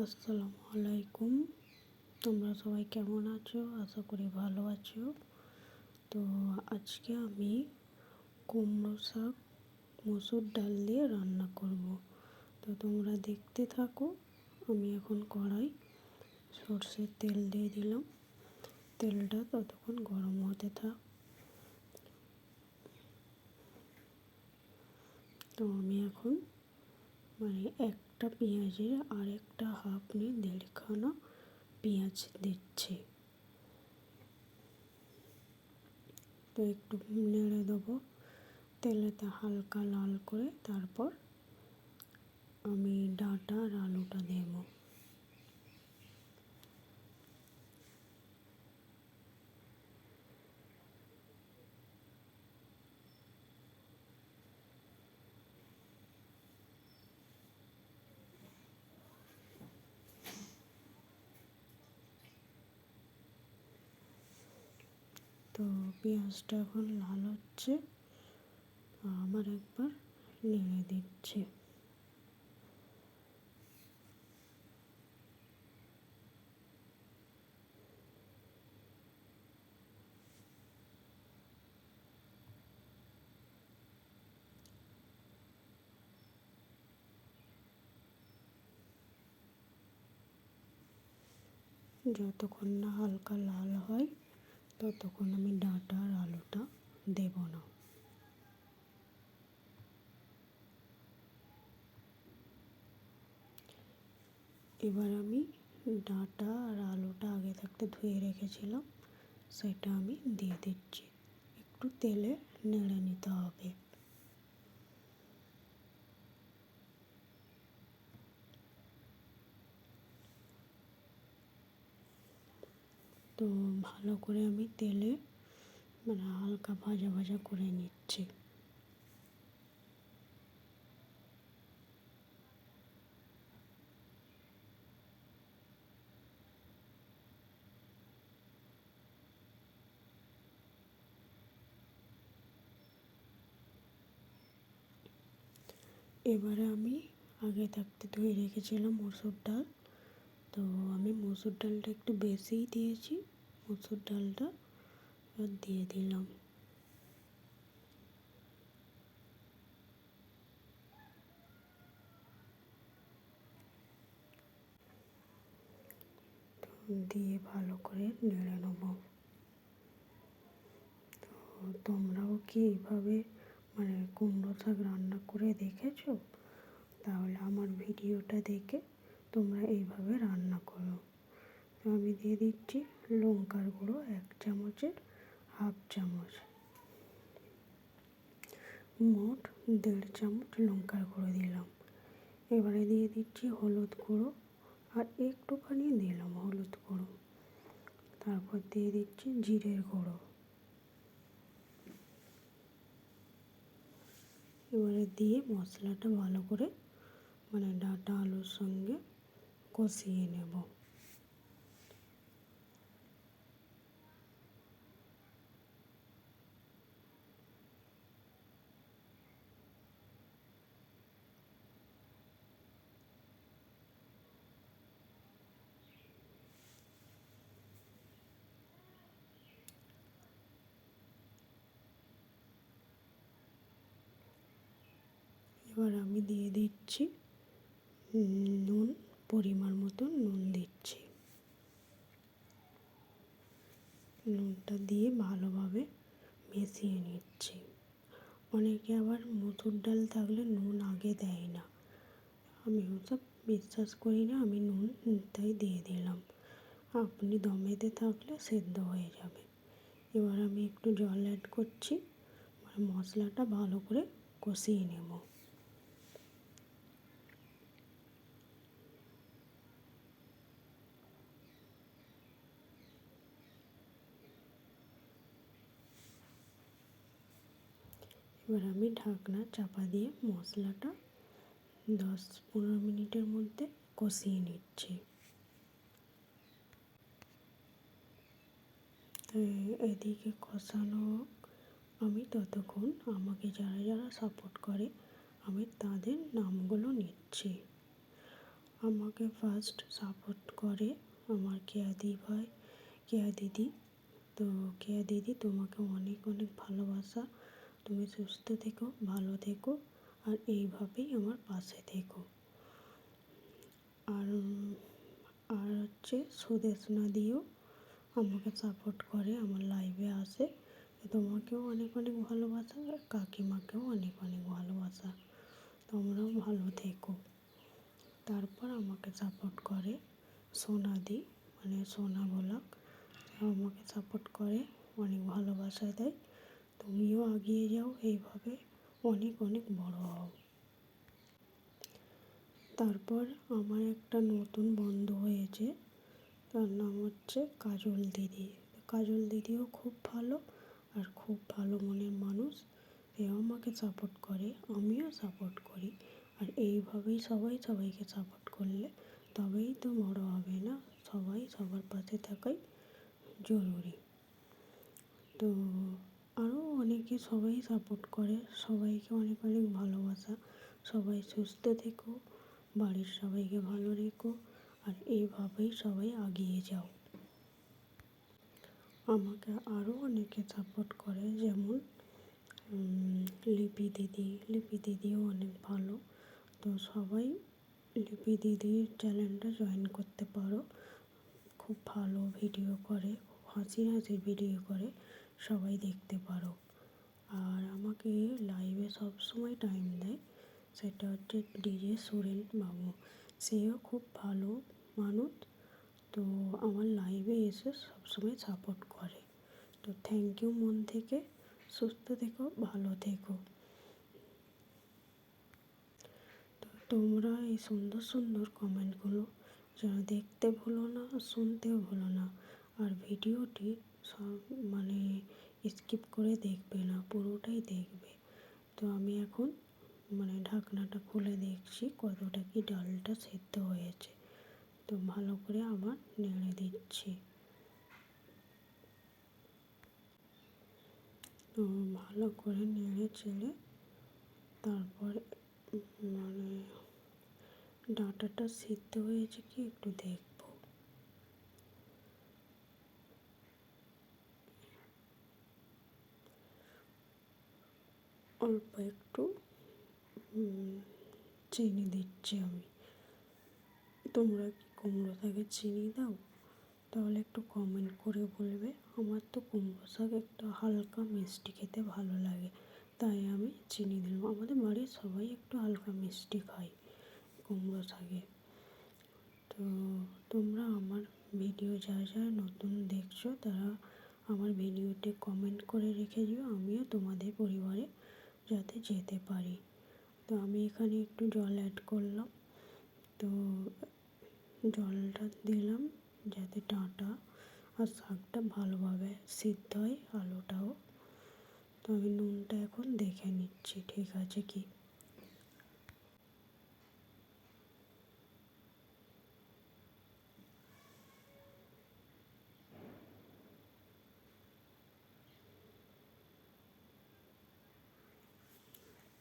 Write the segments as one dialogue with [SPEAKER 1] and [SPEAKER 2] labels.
[SPEAKER 1] আসসালামু আলাইকুম। তোমরা সবাই কেমন আছো? আশা করি ভালো আছো। তো আজকে আমি কুমড়ো শাক মসুর ডাল দিয়ে রান্না করব। তো তোমরা দেখতে থাকো। আমি এখন কড়াই সরষের তেল দিয়ে দিলাম। তেলটা ততক্ষণ গরম হতে থাক। তো আমি এখন একটা পেঁয়াজের আর একটা হাফ নিয়ে দেড়খানা পেঁয়াজ দিচ্ছি। তো একটু নেড়ে দেবো তেলেতে হালকা লাল করে। তারপর আমি ডাঁটা আর আলুটা দেব। তো পেঁয়াজটা এখন লাল হচ্ছে, আবার একবার নেড়ে দিচ্ছি। যতক্ষণ না হালকা লাল হয় ততক্ষণ আমি ডাঁটা আর আলুটা দেব না। এবার আমি ডাঁটা আর আলুটা আগে থাকতে ধুয়ে রেখেছিলাম, সেটা আমি দিয়ে দিচ্ছি। একটু তেলে নেড়ে নিতে হবে। তো ভালো করে আমি তেলে হালকা ভাজা ভাজা করে নিচ্ছি। এবারে আমি আগে থাকতে ধুয়ে রেখেছিলাম মসুর ডাল। তো আমি মসুর ডালটা একটু বেশিই দিয়েছি। মসুর ডালটা এবার দিয়ে দিলাম। দিয়ে ভালো করে নেড়ে নেব। তো তোমরাও কি এইভাবে কুমড়ো শাক রান্না করে দেখেছো? তাহলে আমার ভিডিওটা দেখে তোমরা এইভাবে রান্না করো। তো আমি দিয়ে দিচ্ছি লঙ্কার গুঁড়ো 1 চামচের হাফ চামচ, মোট 1.5 চামচ লঙ্কার গুঁড়ো দিলাম। এবারে দিয়ে দিচ্ছি হলুদ গুঁড়ো আর একটুখানি দিলাম হলুদ গুঁড়ো। তারপর দিয়ে দিচ্ছি জিরের গুঁড়ো। এবারে দিয়ে মশলাটা ভালো করে ডাঁটা আলুর সঙ্গে কষিয়ে নেব। এবার আমি দিয়ে দিচ্ছি নুন, পরিমাণ মতো নুন দিচ্ছি। নুনটা দিয়ে ভালোভাবে মিশিয়ে নিচ্ছি। অনেকে আবার মসুর ডাল থাকলে নুন আগে দেয় না, আমি ওসব বিশ্বাস করি না। আমি নুনটাই দিয়ে দিলাম। আপনি দমেতে থাকলে সেদ্ধ হয়ে যাবে। এবার আমি একটু জল অ্যাড করছি, মশলাটা ভালো করে কষিয়ে নেব। এবার আমি ঢাকনা চাপা দিয়ে মশলাটা 10-15 মিনিটের মধ্যে কষিয়ে নিচ্ছি। এদিকে কষানো হোক, আমি ততক্ষণ আমাকে যারা যারা সাপোর্ট করে আমি তাদের নামগুলো নিচ্ছি। আমাকে ফার্স্ট সাপোর্ট করে আমার কেয়া দিদি। তো কেয়া দিদি, তোমাকে অনেক অনেক ভালোবাসা। তুমি সুস্থ থেকো, ভালো থেকো, আর এইভাবেই আমার পাশে থেকো। আর আর হচ্ছে সুদেশনা দিও আমাকে সাপোর্ট করে, আমার লাইভে আসে। তোমাকেও অনেক অনেক ভালোবাসা, আর কাকিমাকেও অনেক অনেক ভালোবাসা। তোমরাও ভালো থেকো। তারপর আমাকে সাপোর্ট করে সোনাদি, মানে সোনা ব্লগ, আমাকে সাপোর্ট করে, অনেক ভালোবাসা দেয়। তুমিও এগিয়ে যাও, এইভাবে অনেক অনেক বড় হও। তারপর আমার একটা নতুন বন্ধু হয়েছে, তার নাম হচ্ছে কাজল দিদি। কাজল দিদিও খুব ভালো, আর খুব ভালো মনের মানুষ। এও আমাকে সাপোর্ট করে, আমিও সাপোর্ট করি। আর এইভাবেই সবাই সবাইকে সাপোর্ট করলে তবেই তো বড় হবে না। সবাই সবার পাশে থাকাই জরুরি। তো আরও অনেকে সবাই সাপোর্ট করে, সবাইকে অনেক অনেক ভালোবাসা। সবাই সুস্থ থেকো, বাড়ির সবাইকে ভালো রেখো, আর এইভাবেই সবাই এগিয়ে যাও। আমাকে আরও অনেকে সাপোর্ট করে, যেমন লিপি দিদিও অনেক ভালো। তো সবাই লিপি দিদির চ্যানেলটা জয়েন করতে পারো। খুব ভালো ভিডিও করে, খুব হাসির ভিডিও করে, সবাই দেখতে পারো। আর আমাকে লাইভে সবসময় টাইম দেয়, সেটা হচ্ছে ডিজে সুরেন বাবু। সেও খুব ভালো মানুষ। তো আমার লাইভে এসে সবসময় সাপোর্ট করে। তো থ্যাংক ইউ মন থেকে। সুস্থ থেকো, ভালো থেকো। তো তোমরা এই সুন্দর সুন্দর কমেন্টগুলো যেন দেখতে ভুলো না, শুনতেও ভুলো না। আর ভিডিওটি সব মানে স্কিপ করে দেখবে না, পুরোটাই দেখবে। তো আমি এখন ঢাকনাটা খুলে দেখছি কতটা কি ডালটা সেদ্ধ হয়েছে। তো ভালো করে আবার নেড়ে দিচ্ছি। তো ভালো করে নেড়ে চেড়ে তারপর ডাঁটাটা সিদ্ধ হয়েছে কি একটু দেখব। অল্প একটু চিনি দিচ্ছি আমি। তোমরা কি কুমড়ো শাকে চিনি দাও? তাহলে একটু কমেন্ট করে বলবে। আমার তো কুমড়ো শাক একটু হালকা মিষ্টি খেতে ভালো লাগে, তাই আমি চিনি দিলাম। আমাদের বাড়ির সবাই একটু হালকা মিষ্টি খায় কুমড়ো শাকে। তো তোমরা আমার ভিডিও যারা নতুন দেখছো তারা আমার ভিডিওতে কমেন্ট করে রেখে দিও, আমিও তোমাদের পরিবারে যাতে যেতে পারি। তো আমি এখানে একটু জল অ্যাড করলাম। তো জলটা দিলাম যাতে ডাঁটা আর শাকটা ভালোভাবে সিদ্ধ হয়, আলুটাও। তো আমি নুনটা এখন দেখে নিচ্ছি ঠিক আছে কি।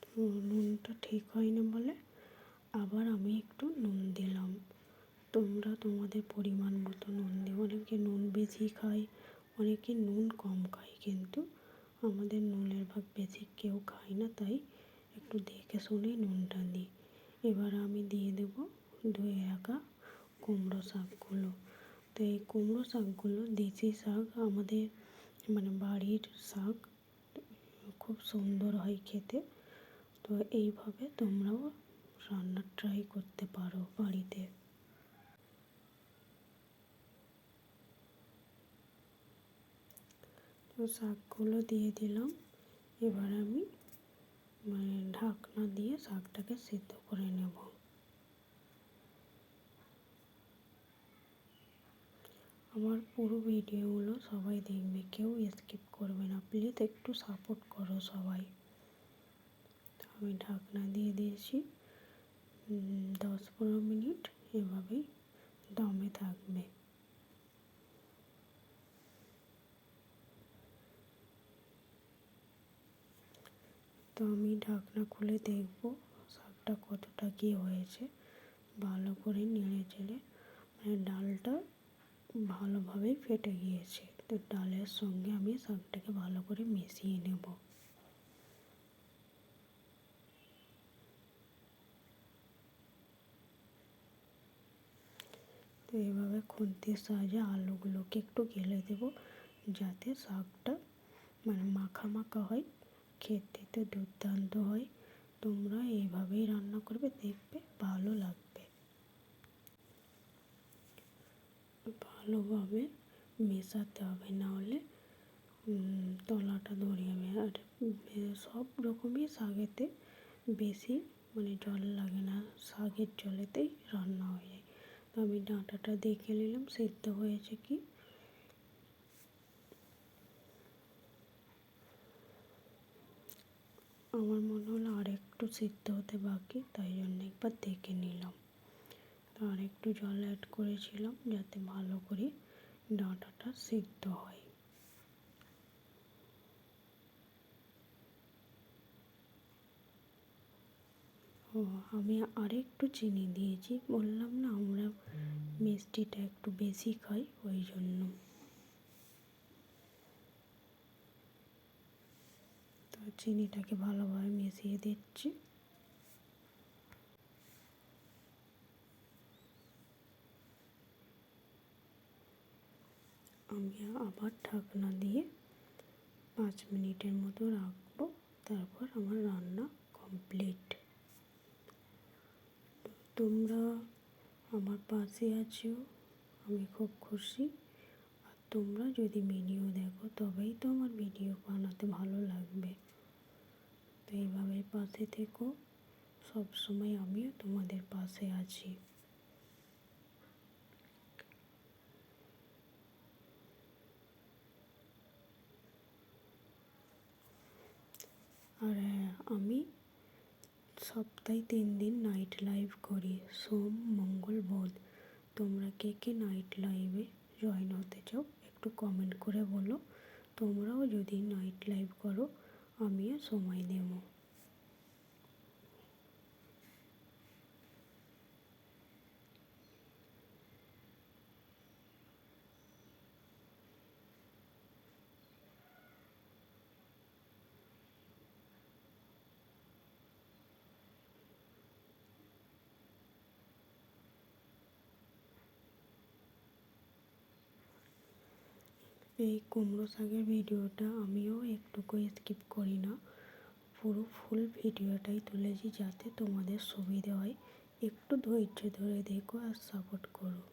[SPEAKER 1] তো নুনটা ঠিক হয়নি বলে আবার আমি একটু নুন দিলাম। তোমরা তোমাদের পরিমাণ মতো নুন দিও। অনেকে নুন বেশি খায়, অনেকে নুন কম খায়, কিন্তু আমাদের নুনের ভাগ বেশি কেউ খায় না, তাই একটু দেখে শুনেই নুনটা দিই। এবার আমি দিয়ে দেবো ধুয়ে রাখা কুমড়ো শাকগুলো। তো এই কুমড়ো শাকগুলো দেশি শাক, আমাদের বাড়ির শাক, খুব সুন্দর হয় খেতে। তো এইভাবে তোমরাও রান্না ট্রাই করতে পারো বাড়িতে। তো শাকগুলো দিয়ে দিলাম। এবার আমি ঢাকনা দিয়ে শাকটাকে সিদ্ধ করে নেব। আমার পুরো ভিডিওগুলো সবাই দেখবে, কেউ স্কিপ করবে না। প্লিজ একটু সাপোর্ট করো সবাই। আমি ঢাকনা দিয়ে দিয়েছি। 10-15 মিনিট এভাবেই দমে থাকবে। তো আমি ঢাকনা খুলে দেখব শাকটা কতটা কি হয়েছে। ভালো করে নেড়ে চেড়ে মানে ডালটা ভালোভাবেই ফেটে গিয়েছে। তো ডালের সঙ্গে আমি শাকটাকে ভালো করে মিশিয়ে নেব। তো এভাবে খুন্তির সাহায্যে আলুগুলোকে একটু গেলে দেব, যাতে শাকটা মানে মাখা মাখা হয়, খেতে তো দুর্দান্ত হয়। তোমরা এইভাবেই রান্না করবে, দেখবে ভালো লাগবে। ভালোভাবে মেশাতে হবে, নাহলে তলাটা ধরে যাবে। আর সব রকমই শাকেতে বেশি মানে জল লাগে না, শাকের জলেতেই রান্না হয়ে যায়। তো আমি ডাঁটাটা দেখে নিলাম সেদ্ধ হয়েছে কি। আমার মনে হলো আর একটু সিদ্ধ হতে বাকি, তাই জন্য একবার দেখে নিলাম। তো আর একটু জল অ্যাড করেছিলাম যাতে ভালো করে ডাঁটাটা সিদ্ধ হয়। ও, আমি আরেকটু চিনি দিয়েছি, বললাম না আমরা মিষ্টিটা একটু বেশি খাই, ওই জন্য। তো চিনিটাকে ভালোভাবে মিশিয়ে দিচ্ছি। আমি আবার ঢাকনা দিয়ে 5 মিনিটের মতো রাখবো, তারপর আমার রান্না কমপ্লিট। তোমরা আমার পাশে আছো, আমি খুব খুশি। আর তোমরা যদি ভিডিও দেখো তবেই তো আমার ভিডিও বানাতে ভালো লাগবে। তো এইভাবে পাশে থেকো, সব সময় আমিও তোমাদের পাশে আছি। আর হ্যাঁ, আমি সপ্তাহে 3 দিন নাইট লাইভ করি, সোম মঙ্গল বুধ। তোমরা কে কে নাইট লাইভে জয়েন হতে চাও একটু কমেন্ট করে বলো। তোমরাও যদি নাইট লাইভ করো আমিও সময় দেব। এই কুমড়ো শাকের ভিডিওটা আমিও একটুকু স্কিপ করি না, পুরো ফুল ভিডিওটাই তুলেছি যাতে তোমাদের সুবিধে হয়। একটু ধৈর্য ধরে দেখো আর সাপোর্ট করো।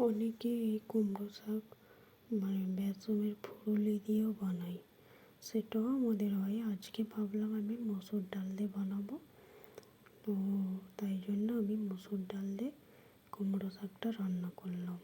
[SPEAKER 1] অনেকে এই কুমড়ো শাক মানে বেসনের ফুলুরি দিয়েও বানায়, সেটাও আমাদের হয়। আজকে ভাবলাম আমি মসুর ডাল দিয়ে বানাবো, তো তাই জন্য আমি মসুর ডাল দিয়ে কুমড়ো শাকটা রান্না করলাম।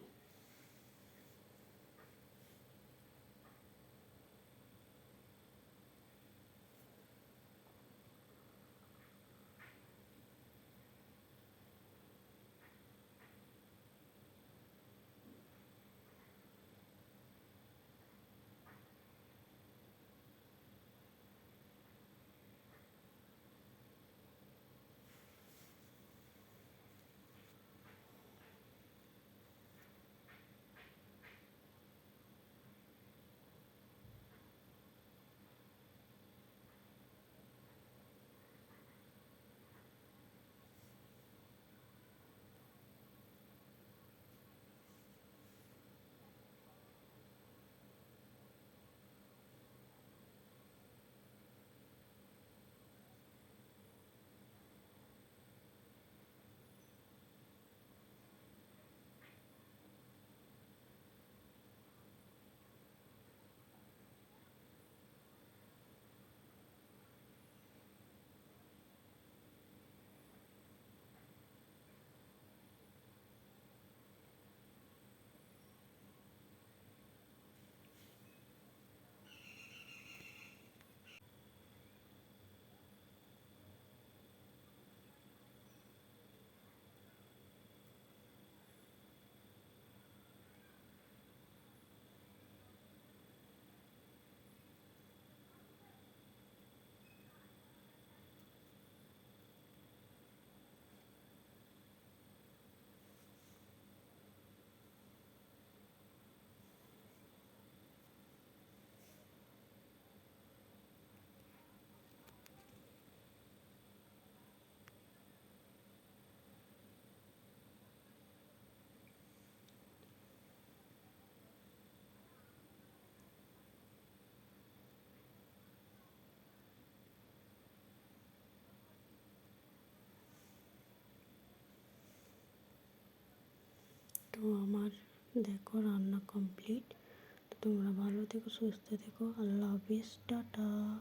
[SPEAKER 1] তো আমার দেখো রান্না কমপ্লিট। তো তোমরা ভালো থেকো, সুস্থ থেকো। আল্লাহ হাফিজ, টাটা।